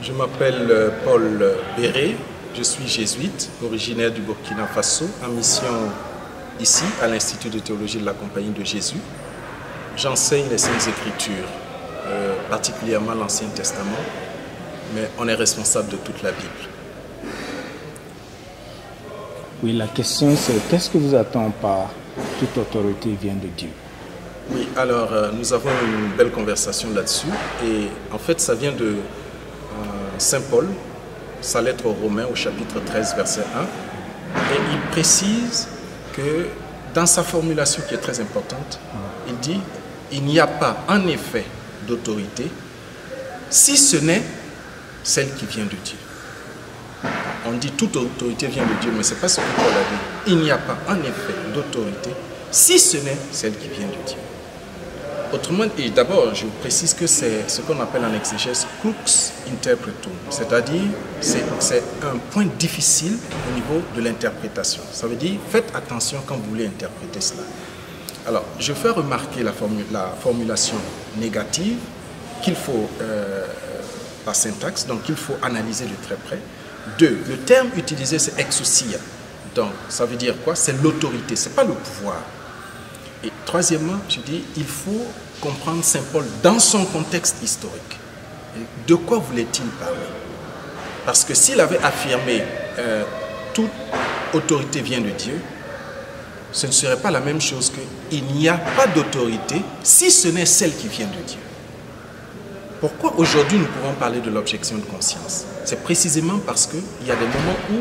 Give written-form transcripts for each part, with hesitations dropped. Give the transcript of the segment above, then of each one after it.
Je m'appelle Paul Béré, je suis jésuite, originaire du Burkina Faso, en mission ici à l'Institut de théologie de la Compagnie de Jésus. J'enseigne les Saintes Écritures, particulièrement l'Ancien Testament, mais on est responsable de toute la Bible. Oui, la question c'est qu'est-ce que vous attendez par toute autorité vient de Dieu? Oui, alors nous avons une belle conversation là-dessus et en fait ça vient de Saint Paul, sa lettre aux Romains au chapitre 13 verset 1 et il précise que dans sa formulation qui est très importante, il dit il n'y a pas en effet d'autorité si ce n'est celle qui vient de Dieu. On dit toute autorité vient de Dieu, mais ce n'est pas ce que Paul a dit. Il n'y a pas en effet d'autorité si ce n'est celle qui vient de Dieu. Autrement, et d'abord, je vous précise que c'est ce qu'on appelle en exégèse crux interpretum, c'est-à-dire c'est un point difficile au niveau de l'interprétation. Ça veut dire faites attention quand vous voulez interpréter cela. Alors, je fais remarquer la formulation négative qu'il faut, par syntaxe, donc il faut analyser de très près. 2. Le terme utilisé c'est exousia, donc ça veut dire quoi? C'est l'autorité, ce n'est pas le pouvoir. Et troisièmement, je dis, il faut comprendre Saint Paul dans son contexte historique. Et de quoi voulait-il parler? Parce que s'il avait affirmé toute autorité vient de Dieu, ce ne serait pas la même chose que il n'y a pas d'autorité si ce n'est celle qui vient de Dieu. Pourquoi aujourd'hui nous pouvons parler de l'objection de conscience? C'est précisément parce qu'il y a des moments où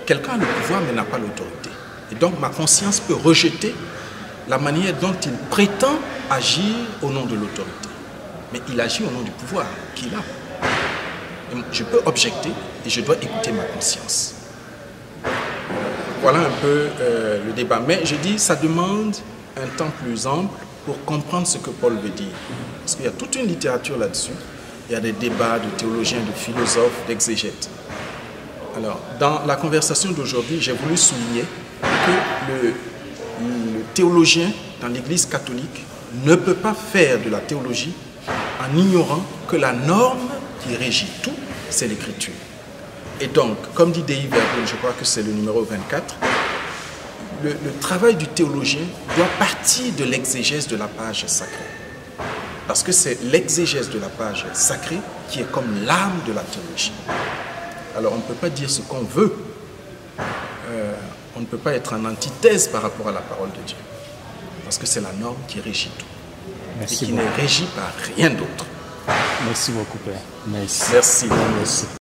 quelqu'un a le pouvoir mais n'a pas l'autorité. Et donc ma conscience peut rejeter la manière dont il prétend agir au nom de l'autorité. Mais il agit au nom du pouvoir qu'il a. Et je peux objecter et je dois écouter ma conscience. Voilà un peu le débat. Mais je dis, ça demande un temps plus ample pour comprendre ce que Paul veut dire. Parce qu'il y a toute une littérature là-dessus. Il y a des débats de théologiens, de philosophes, d'exégètes. Alors, dans la conversation d'aujourd'hui, j'ai voulu souligner que le théologien dans l'Église catholique ne peut pas faire de la théologie en ignorant que la norme qui régit tout, c'est l'Écriture. Et donc, comme dit Dei Verbum, je crois que c'est le numéro 24, le travail du théologien doit partir de l'exégèse de la page sacrée. Parce que c'est l'exégèse de la page sacrée qui est comme l'âme de la théologie. Alors, on ne peut pas dire ce qu'on veut. On ne peut pas être en antithèse par rapport à la parole de Dieu. Parce que c'est la norme qui régit tout. Merci et qui n'est régie par rien d'autre. Merci beaucoup, Père. Merci. Merci. Merci.